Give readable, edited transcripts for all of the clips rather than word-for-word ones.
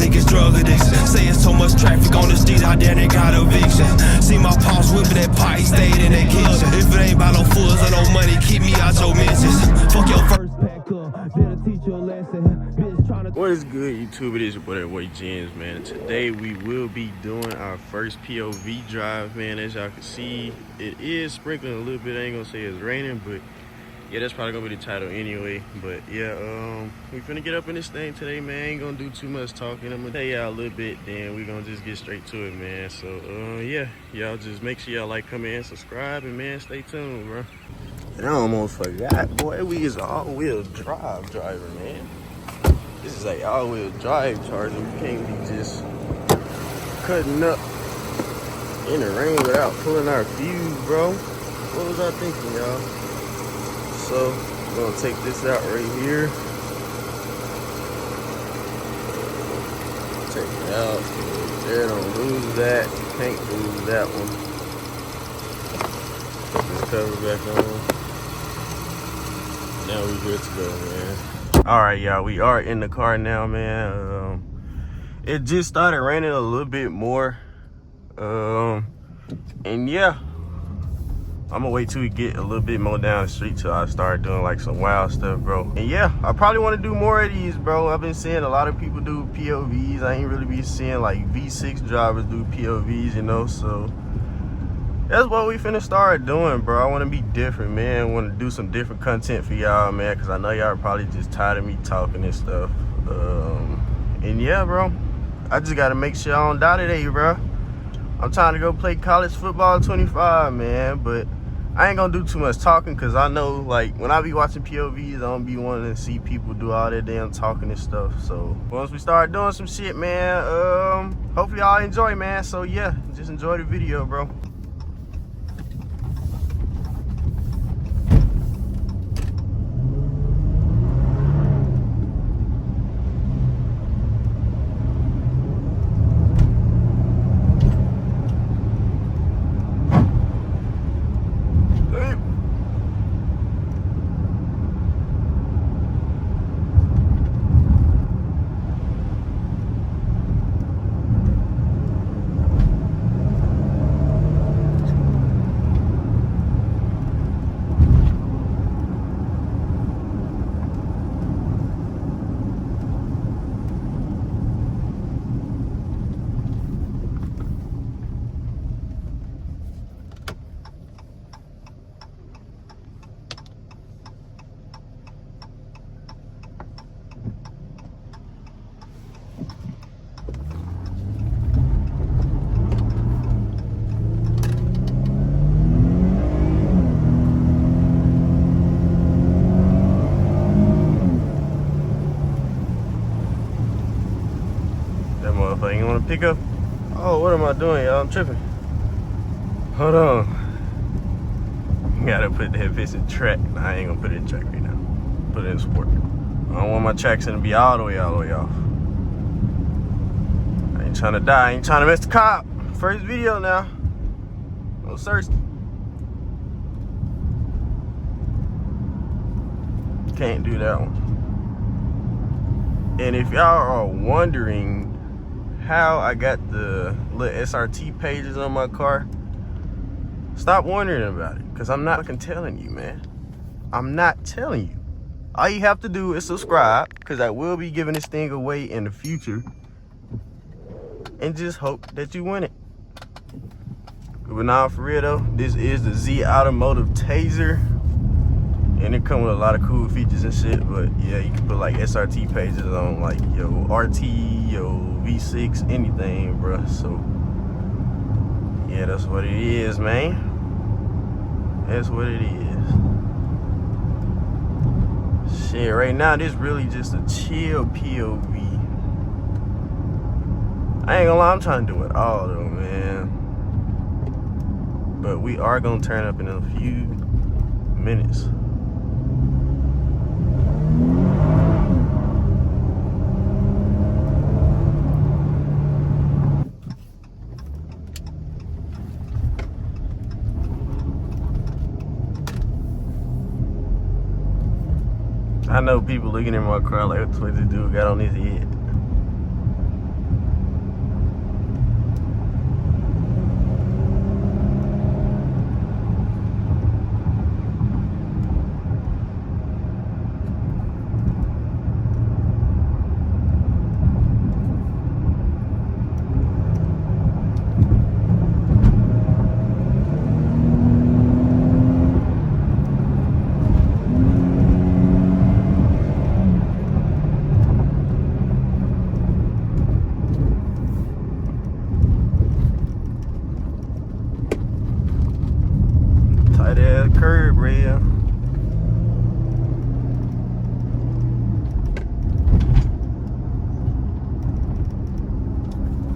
think it's drug addiction. Say it's so much traffic on the street out there, they got eviction. See my pops whipping that pie, stayed in that kitchen. If it ain't about no fools or no money, keep me out your mentions. Fuck your first pack up, then teach you a lesson. Bitch tryna. What is good, YouTube? It is your boy, that boy Jens, man. Today we will be doing our first POV drive, man. As y'all can see, it is sprinkling a little bit. I ain't gonna say it's raining, but yeah, that's probably gonna be the title anyway. But yeah, we finna get up in this thing today, man. Ain't gonna do too much talking. I'm gonna tell y'all a little bit, then we gonna just get straight to it, man. So yeah, y'all just make sure y'all like, comment, and subscribe, and man, stay tuned, bro. And I almost forgot, boy, we is an all-wheel drive driver, man. This is like all-wheel drive charger. You can't be just cutting up in the rain without pulling our fuse, bro. What was I thinking, y'all? So, I'm gonna take this out right here. Take it out. There, don't lose that. You can't lose that one. Put this cover back on. Now we good to go, man. All right, y'all, we are in the car now, man. It just started raining a little bit more. And yeah, I'm gonna wait till we get a little bit more down the street till I start doing like some wild stuff, bro. And yeah, I probably want to do more of these, bro. I've been seeing a lot of people do POVs. I ain't really be seeing like V6 drivers do POVs, you know, so that's what we finna start doing, bro. I want to be different, man. I want to do some different content for y'all, man, because I know y'all are probably just tired of me talking and stuff. And yeah, bro, I just got to make sure I don't die today, bro. I'm trying to go play college football 25, man, but I ain't gonna do too much talking because I know, like, when I be watching POVs, I don't be wanting to see people do all that damn talking and stuff. So once we start doing some shit, man, hopefully y'all enjoy, man. So yeah, just enjoy the video, bro. You want to pick up? Oh, what am I doing, y'all? I'm tripping. Hold on. Gotta put that bitch in track. Nah, I ain't gonna put it in track right now. Put it in sport. I don't want my tracks to be all the way off. I ain't trying to die. I ain't trying to miss the cop. First video now. No search. Can't do that one. And if y'all are wondering how I got the little SRT pages on my car, stop wondering about it, because I'm not fucking telling you, man. I'm not telling you. All you have to do is subscribe, because I will be giving this thing away in the future, and just hope that you win it. But now, for real though, this is the Z Automotive Taser, and it comes with a lot of cool features and shit. But yeah, you can put like SRT pages on like your RT, your V6, anything, bro. So yeah, that's what it is, man. That's what it is. Shit, right now this really just a chill POV. I ain't gonna lie, I'm trying to do it all though, man. But we are gonna turn up in a few minutes. I know people looking at my car like, what's this dude got on his head?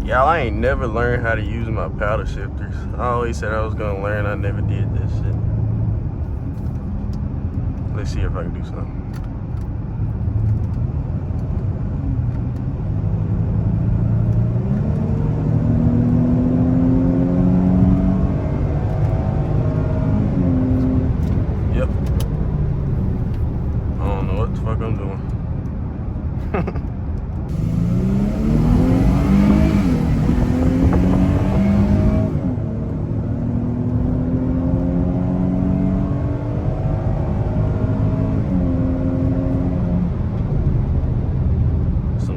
Y'all, I ain't never learned how to use my paddle shifters. I always said I was gonna learn, I never did this shit. Let's see if I can do something. Yep. I don't know what the fuck I'm doing.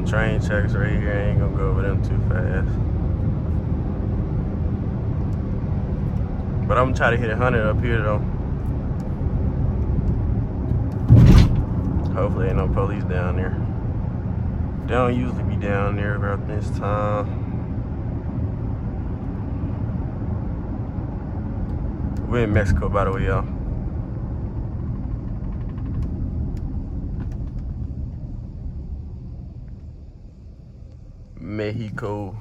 Train checks right here. I ain't gonna go over them too fast. But I'm gonna try to hit 100 up here though. Hopefully ain't no police down there. They don't usually be down there about this time. We're in Mexico, by the way, y'all. Mexico.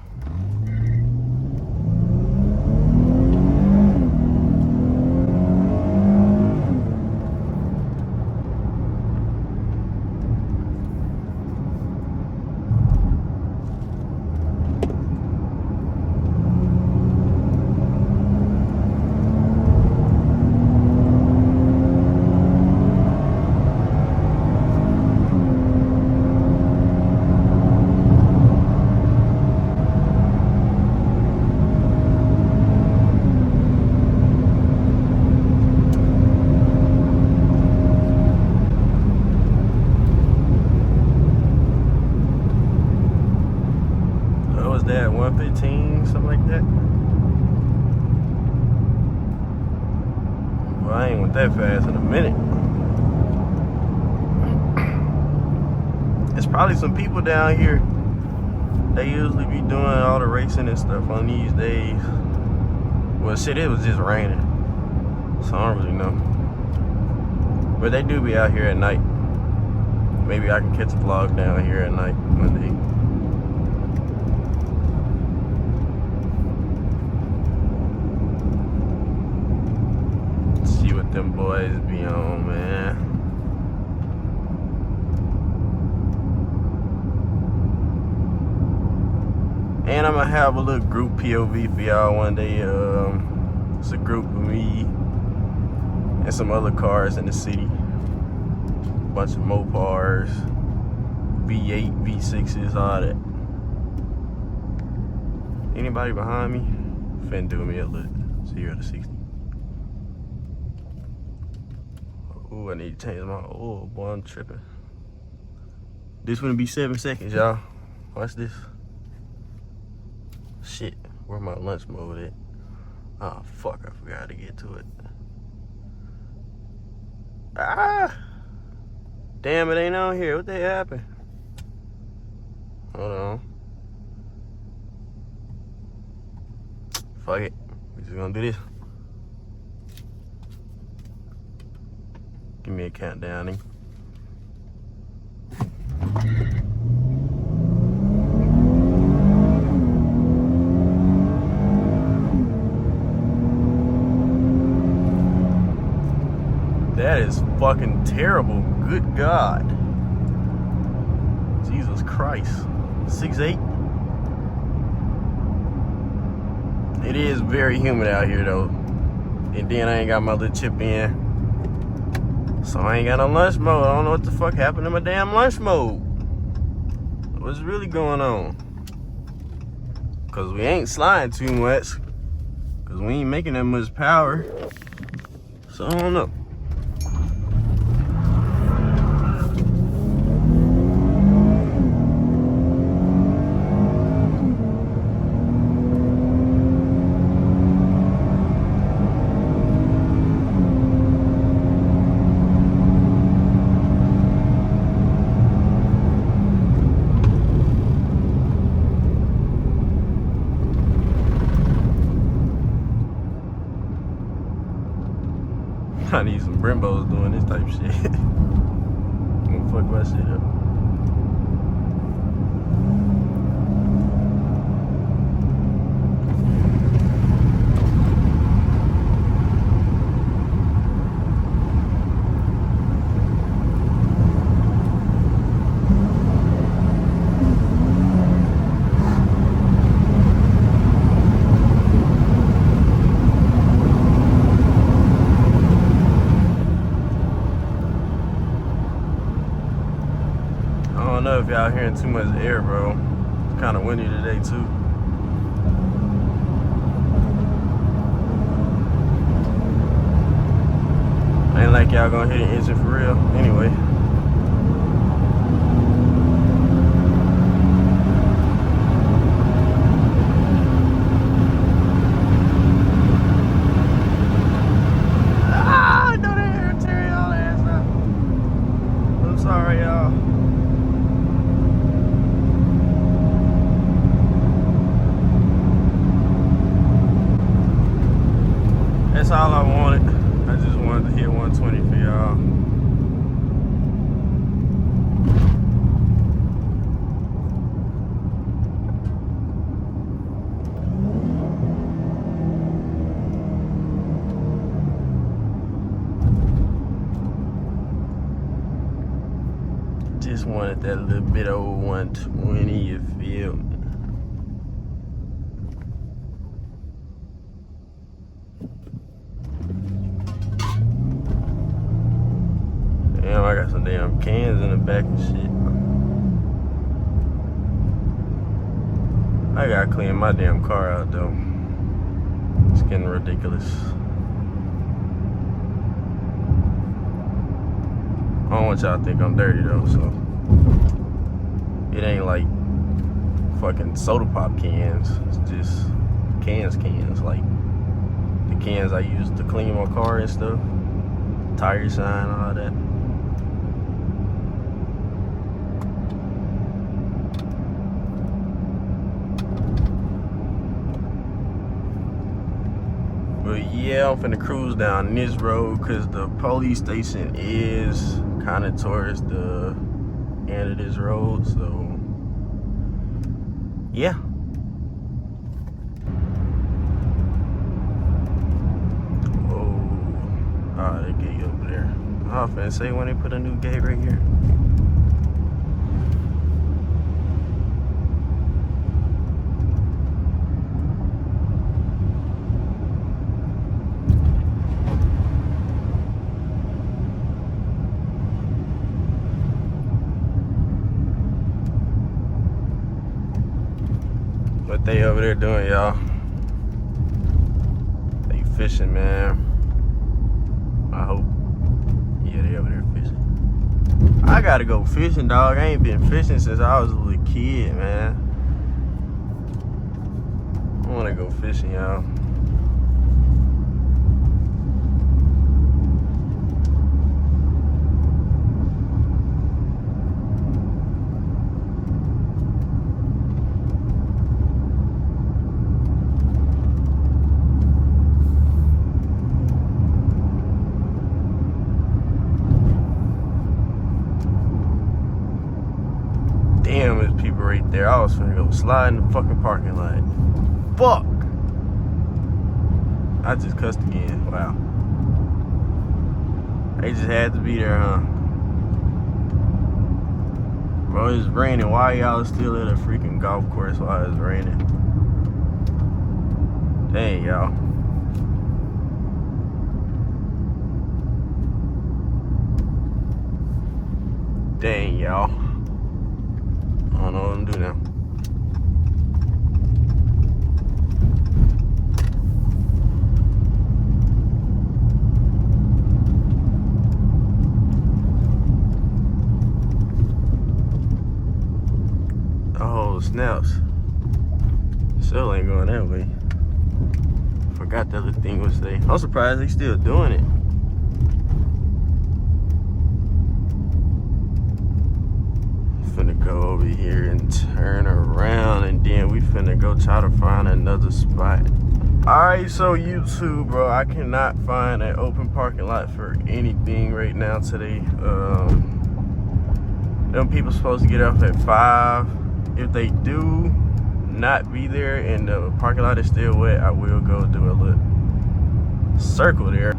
That 115, something like that. Well, I ain't went that fast in a minute. There's probably some people down here. They usually be doing all the racing and stuff on these days. Well, shit, it was just raining, so I don't really know. But they do be out here at night. Maybe I can catch a vlog down here at night one day. Them boys be on, man. And I'm gonna have a little group POV for y'all one day. It's a group of me and some other cars in the city. A bunch of Mopars, V8, V6s, all that. Anybody behind me? Finna do me a little 0 to 60. Ooh, I need to change my oil, boy, I'm tripping. This gonna be 7 seconds, y'all. Watch this. Shit, where my lunch mode at? Oh, fuck, I forgot to get to it. Ah! Damn, it ain't on here. What the hell happened? Hold on. Fuck it. We just gonna do this. Give me a countdown. That is fucking terrible. Good God. Jesus Christ. 6'8". It is very humid out here though. And then I ain't got my little chip in. So I ain't got no lunch mode. I don't know what the fuck happened to my damn lunch mode. What's really going on? Cause we ain't sliding too much. Cause we ain't making that much power. So I don't know. I need some Brembos doing this type of shit. I'm gonna fuck my shit up. know if y'all hearing too much air, bro. It's kind of windy today too. Ain't like y'all gonna hear the engine for real. Anyway. Sorry, y'all. That's all I wanted. I just wanted to hit 120 for y'all. Just wanted that little bit of 120, you feel me? Damn, I got some damn cans in the back and shit. I gotta clean my damn car out though. It's getting ridiculous. I don't want y'all to think I'm dirty though, so it ain't like fucking soda pop cans. It's just cans, like the cans I use to clean my car and stuff, tire shine, all that. But yeah, I'm finna cruise down this road because the police station is kind of towards the end of this road, so yeah. Oh, the gate over there. I was finna say when they put a new gate right here. What they over there doing, y'all? They fishing, man. I hope. Yeah, they over there fishing. I gotta go fishing, dog. I ain't been fishing since I was a little kid, man. I wanna go fishing, y'all. Damn, there's people right there. I was finna go slide in the fucking parking lot. Fuck! I just cussed again. Wow. They just had to be there, huh? Bro, it's raining. Why y'all still at a freaking golf course while it's raining? Dang, y'all. Dang, y'all. I don't know what I'm doing now. Oh, snaps. Still ain't going that way. Forgot the other thing was there. I'm surprised they still doing it. Finna go over here and turn around, and then we finna go try to find another spot. Alright, so YouTube, bro, I cannot find an open parking lot for anything right now today. Them people supposed to get off at 5. If they do not be there and the parking lot is still wet, I will go do a little circle there.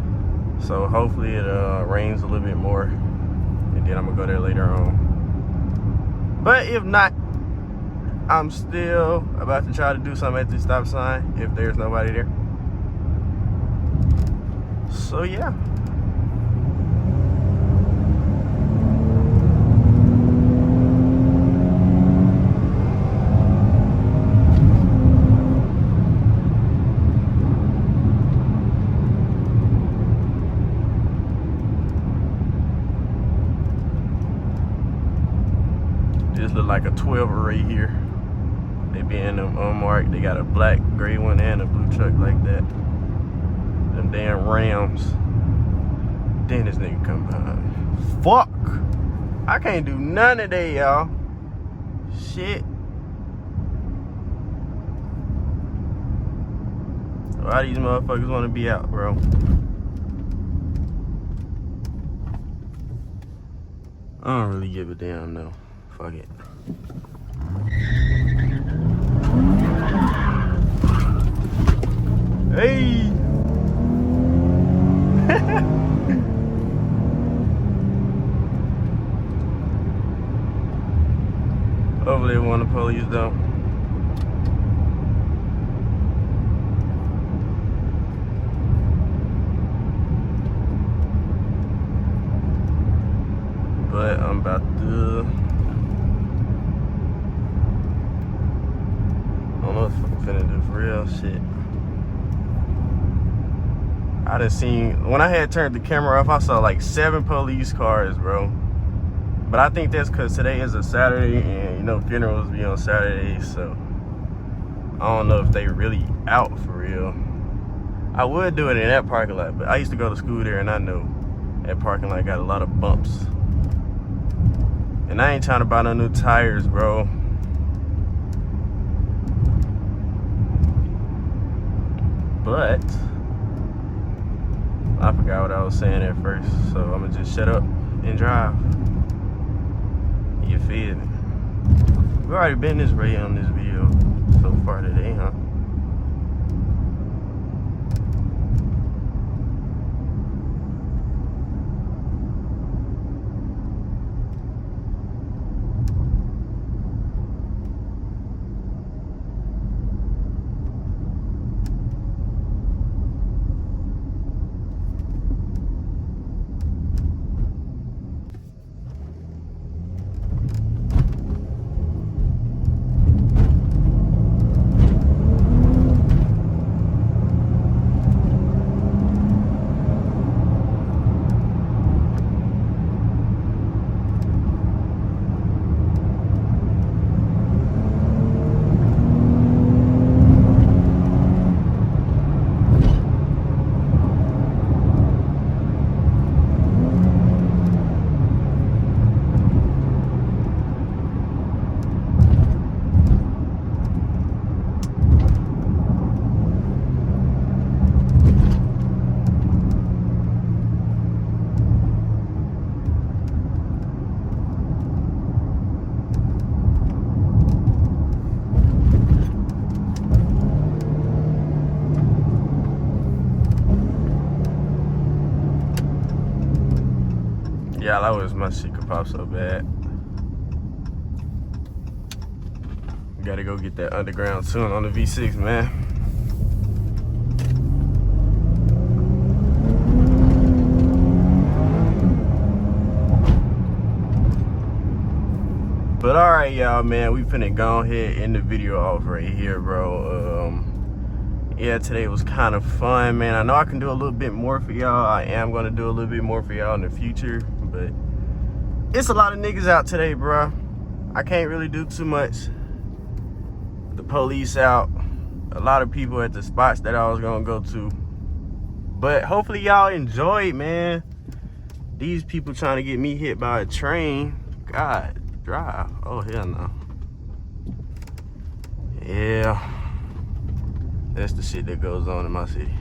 So hopefully it rains a little bit more, and then I'm gonna go there later on. But if not, I'm still about to try to do something at this stop sign if there's nobody there. So yeah. like a 12 array here. They be in them unmarked. They got a black, gray one and a blue truck like that. Them damn Rams. Then this nigga come behind me. Fuck! I can't do none today, y'all. Shit. Why these motherfuckers want to be out, bro? I don't really give a damn, though. Fuck it. Hey! Hopefully they want the police, though. But I'm about to... I don't know if I'm finna do for real shit. I done seen, when I had turned the camera off, I saw like 7 police cars, bro. But I think that's because today is a Saturday and, you know, funerals be on Saturdays, so I don't know if they really out for real. I would do it in that parking lot, but I used to go to school there and I know that parking lot got a lot of bumps. And I ain't trying to buy no new tires, bro. But I forgot what I was saying at first, so I'm gonna just shut up and drive. You feel me? We've already been this way on this video so far today, huh? Yeah, that was my shit could pop so bad. Gotta go get that underground soon on the V6, man. But alright, y'all, man, we finna go ahead and end the video off right here, bro. Yeah, today was kind of fun, man. I know I can do a little bit more for y'all. I am gonna do a little bit more for y'all in the future, but it's a lot of niggas out today, bro. I can't really do too much. The police out, a lot of people at the spots that I was gonna go to. But hopefully y'all enjoyed, man. These people trying to get me hit by a train. God, drive. Oh, hell no. Yeah. That's the shit that goes on in my city.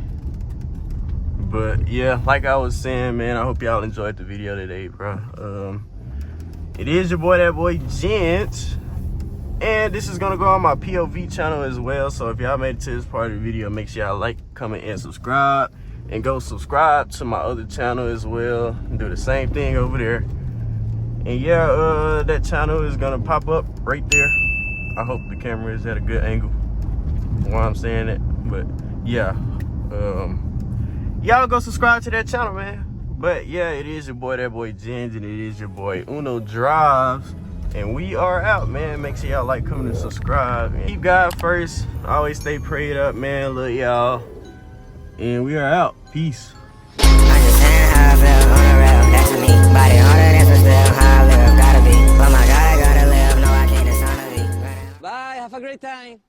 But yeah, like I was saying, man, I hope y'all enjoyed the video today, bro. It is your boy, that boy Gent, and this is gonna go on my POV channel as well. So if y'all made it to this part of the video, make sure y'all like, comment, and subscribe, and go subscribe to my other channel as well and do the same thing over there. And yeah, that channel is gonna pop up right there. I hope the camera is at a good angle while I'm saying it, but yeah, y'all go subscribe to that channel, man. But yeah, it is your boy, that boy Jens, and it is your boy Uno Drives, and we are out, man. Make sure y'all like, comment, and subscribe, and keep God first. Always stay prayed up, man. Love y'all, and we are out. Peace. Understand how I feel on the rail, that's me. Body harder than some still, how I live, gotta be. But my God, I gotta live, no I can't anything.